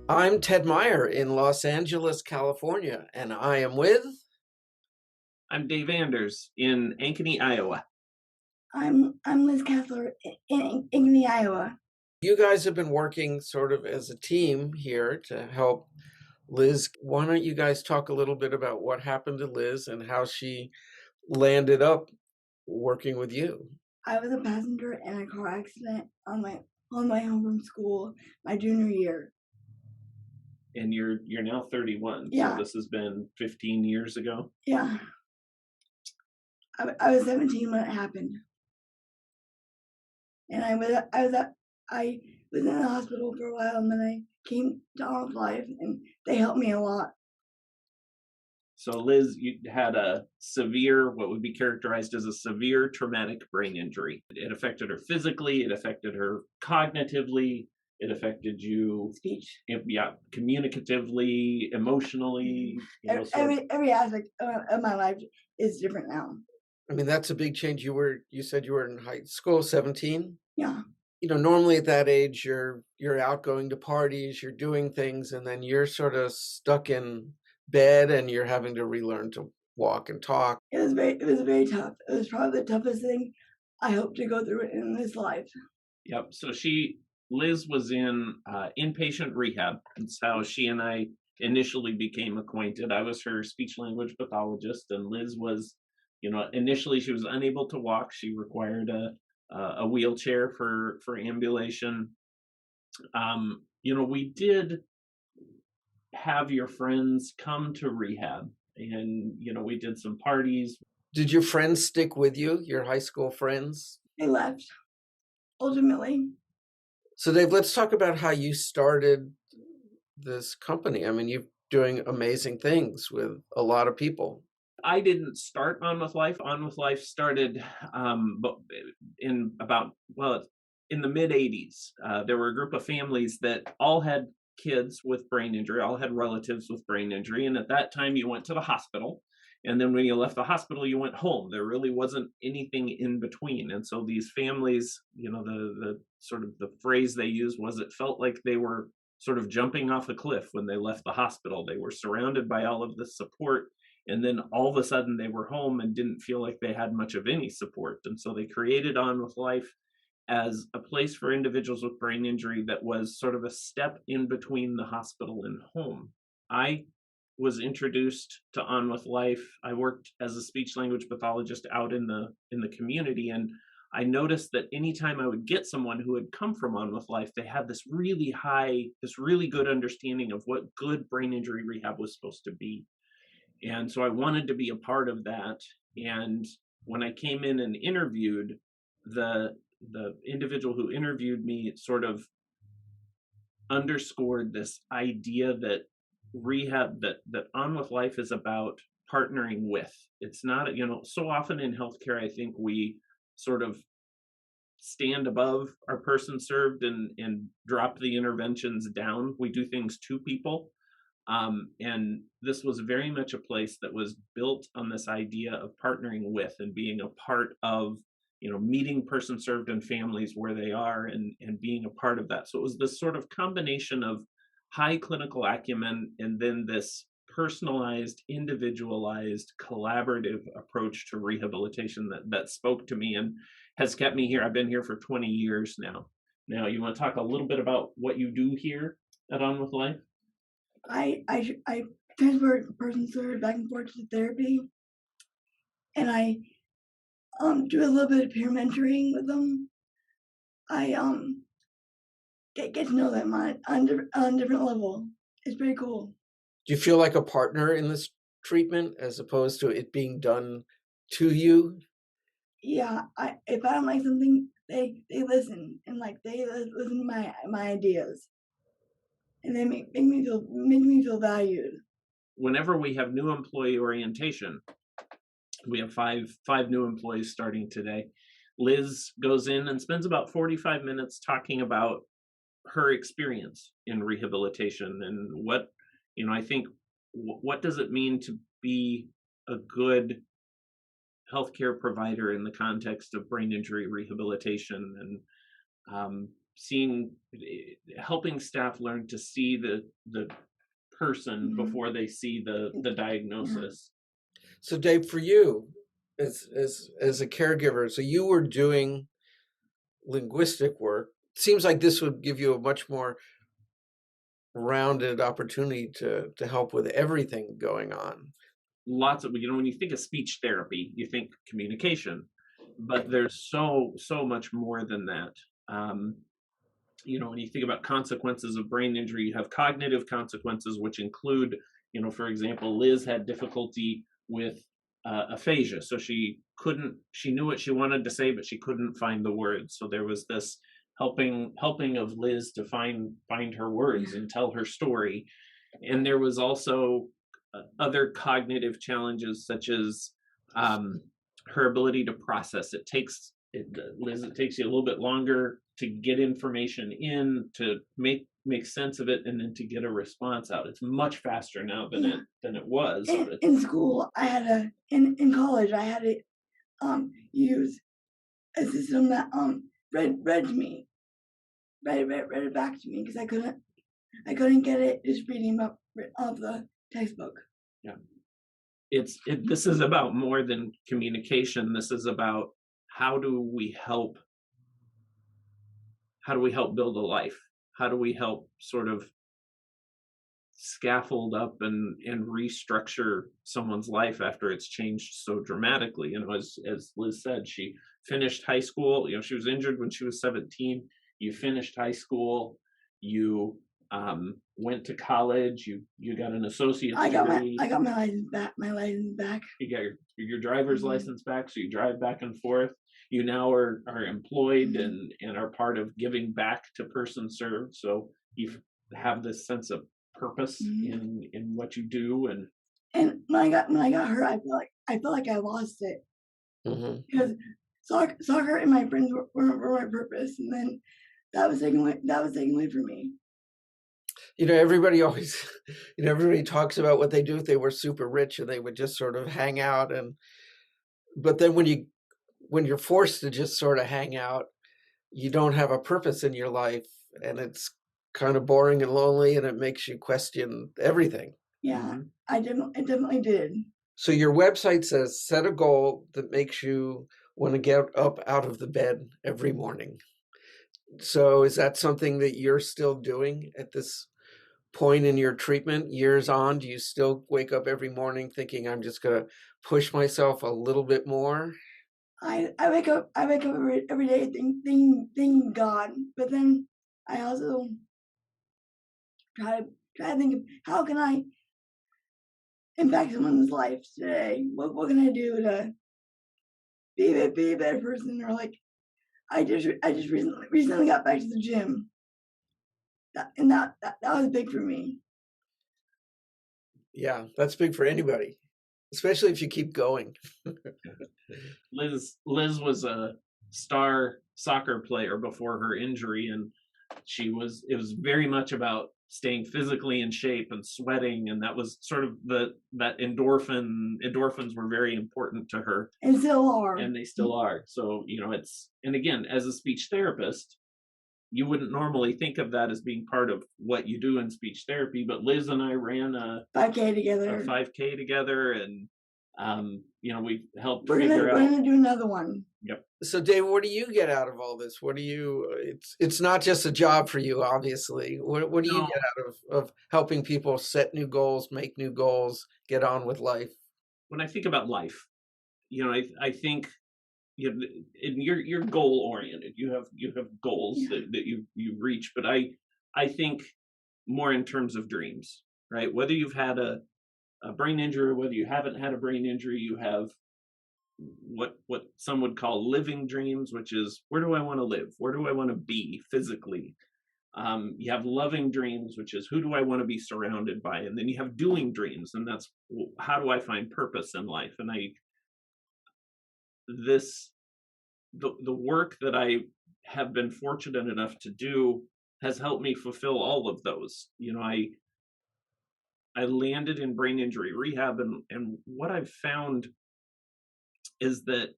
I'm Ted Meyer in Los Angeles, California, and I am with. I'm Dave Anders in Ankeny, Iowa. I'm Lizz Cassler in Iowa. You guys have been working sort of as a team here to help Liz. Why don't you guys talk a little bit about what happened to Liz and how she landed up working with you? I was a passenger in a car accident on my home from school my junior year. And you're now 31, Yeah. so this has been 15 years ago. Yeah. I was 17 when it happened, and I was in the hospital for a while, and then I came to On With Life, and they helped me a lot. So Liz, you had a severe, what would be characterized as a severe traumatic brain injury. It affected her physically, it affected her cognitively, it affected you Speech. Yeah, communicatively, emotionally. Every aspect of my life is different now. I mean, that's a big change. You said you were in high school, 17? Yeah. Normally at that age you're out going to parties, you're doing things, and then you're sort of stuck in bed and you're having to relearn to walk and talk. It was very tough. It was probably the toughest thing I hope to go through in this life. Yep. So Liz was in inpatient rehab. That's how she and I initially became acquainted. I was her speech language pathologist, and Liz was, initially she was unable to walk. She required a wheelchair for ambulation. We did have your friends come to rehab, and we did some parties. Did your friends stick with you, your high school friends? They left, ultimately. So Dave, let's talk about how you started this company. I mean, you're doing amazing things with a lot of people. I didn't start On With Life. On With Life started in the mid 80s. There were a group of families that all had kids with brain injury, all had relatives with brain injury. And at that time, you went to the hospital. And then when you left the hospital, you went home. There really wasn't anything in between. And so these families, the sort of the phrase they used was it felt like they were sort of jumping off a cliff when they left the hospital. They were surrounded by all of this support. And then all of a sudden they were home and didn't feel like they had much of any support. And so they created On With Life as a place for individuals with brain injury that was sort of a step in between the hospital and home. I was introduced to On With Life. I worked as a speech language pathologist out in the community, and I noticed that anytime I would get someone who had come from On With Life, they had this really good understanding of what good brain injury rehab was supposed to be. And so I wanted to be a part of that. And when I came in and interviewed, the individual who interviewed me sort of underscored this idea that rehab, that On With Life is about partnering with. It's not, so often in healthcare, I think we sort of stand above our person served and drop the interventions down. We do things to people. And this was very much a place that was built on this idea of partnering with and being a part of, meeting person served and families where they are and being a part of that. So it was this sort of combination of high clinical acumen and then this personalized, individualized, collaborative approach to rehabilitation that spoke to me and has kept me here. I've been here for 20 years now. Now, you want to talk a little bit about what you do here at On With Life? I transfer person served back and forth to therapy, and I do a little bit of peer mentoring with them. I get to know them on a different level. It's pretty cool. Do you feel like a partner in this treatment as opposed to it being done to you? Yeah, if I don't like something, they listen and they listen to my ideas, and they make me feel valued. Whenever we have new employee orientation, we have five new employees starting today. Liz goes in and spends about 45 minutes talking about her experience in rehabilitation and what, I think, what does it mean to be a good healthcare provider in the context of brain injury rehabilitation. And helping staff learn to see the person Mhm. before they see the Yeah. diagnosis. So Dave, for you, as a caregiver, so you were doing linguistic work. Seems like this would give you a much more rounded opportunity to help with everything going on. Lots of, when you think of speech therapy, you think communication, but there's so much more than that. Um, when you think about consequences of brain injury, you have cognitive consequences, which include, for example, Liz had difficulty with aphasia, so she knew what she wanted to say, but she couldn't find the words. So there was this helping of Liz to find her words Yeah. and tell her story. And there was also other cognitive challenges, such as her ability to process. Liz, it takes you a little bit longer to get information in, to make sense of it, and then to get a response out. It's much faster now Yeah. than it was. In school, I had in college, I had to use a system that read to me, read it back to me because I couldn't get it just reading off the textbook. Yeah, this is about more than communication. This is about how do we help build a life? How do we help sort of scaffold up and restructure someone's life after it's changed so dramatically? As Liz said, she finished high school. She was injured when she was 17. You finished high school. You went to college. You got an associate's degree. I got my license back. My license back. You got your driver's Mhm. license back, so you drive back and forth. You now are employed Mhm. and are part of giving back to persons served. So you have this sense of purpose Mhm. in what you do. And And when I got hurt, I felt like I lost it Mhm. because soccer and my friends were my purpose, and then that was taken away from me. Everybody always, everybody talks about what they do if they were super rich and they would just sort of hang out. But then when you're forced to just sort of hang out, you don't have a purpose in your life, and it's kind of boring and lonely, and it makes you question everything. Yeah, I definitely did. So your website says, set a goal that makes you want to get up out of the bed every morning. So is that something that you're still doing at this point in your treatment, years on? Do you still wake up every morning thinking, I'm just going to push myself a little bit more? I wake up every day thanking God, but then I also try to think of how can I impact someone's life today. What can I do to be a better person? Or like I just recently got back to the gym. That was big for me. Yeah, that's big for anybody, especially if you keep going. Liz was a star soccer player before her injury, and it was very much about staying physically in shape and sweating, and that was sort of that endorphins were very important to her, And still are. and they still are. So and again, as a speech therapist, you wouldn't normally think of that as being part of what you do in speech therapy, but Liz and I ran a 5K together. 5K together, and we helped We're figure out. gonna do another one. Yep. So Dave, what do you get out of all this? It's not just a job for you, obviously. What do you No, get out of helping people set new goals, make new goals, get on with life? when I think about life, I think and you're goal oriented. You have goals Yeah. that you reach, but I think more in terms of dreams, right? Whether you've had a brain injury or whether you haven't had a brain injury, you have what some would call living dreams, which is, where do I want to live? Where do I want to be physically? You have loving dreams, which is, who do I want to be surrounded by? And then you have doing dreams, and that's, how do I find purpose in life? And the work that I have been fortunate enough to do has helped me fulfill all of those. I landed in brain injury rehab, and what I've found is that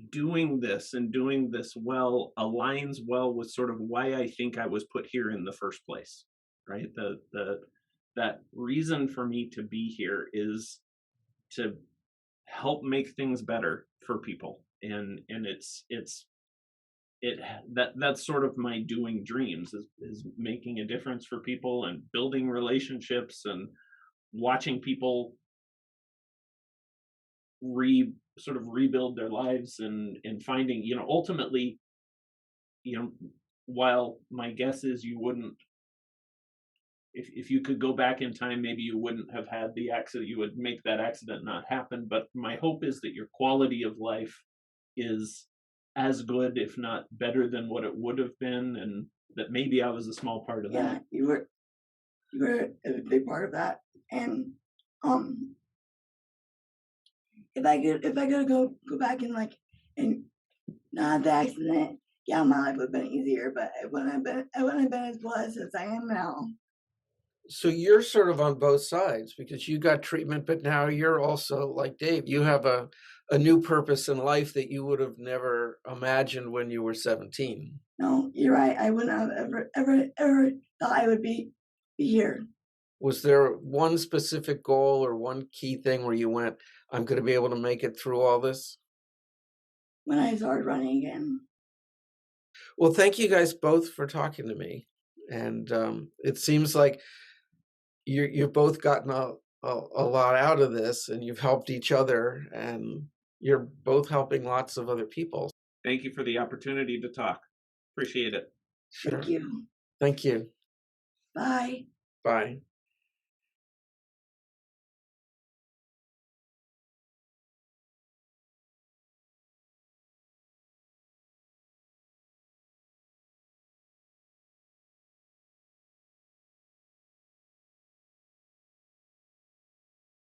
doing this and doing this well aligns well with sort of why I think I was put here in the first place, right? The that reason for me to be here is to help make things better for people, and that's sort of my doing dreams is making a difference for people and building relationships and watching people sort of rebuild their lives and finding, ultimately, you know while my guess is you wouldn't, if you could go back in time, maybe you wouldn't have had the accident, you would make that accident not happen, but my hope is that your quality of life is as good, if not better, than what it would have been, and that maybe I was a small part of Yeah, that. you were a big part of that. And um, if I could go back and and not have the accident, yeah, my life would have been easier, but I wouldn't have been as blessed as I am now. So you're sort of on both sides because you got treatment, but now you're also like Dave, you have a new purpose in life that you would have never imagined when you were 17. No, you're right. I wouldn't have ever thought I would be here Was there one specific goal or one key thing where you went, I'm going to be able to make it through all this? when I started running again. Well, thank you guys both for talking to me. And it seems like you've both gotten a lot out of this and you've helped each other and you're both helping lots of other people. Thank you for the opportunity to talk. Appreciate it. Sure. Thank you. Thank you. Bye. Bye.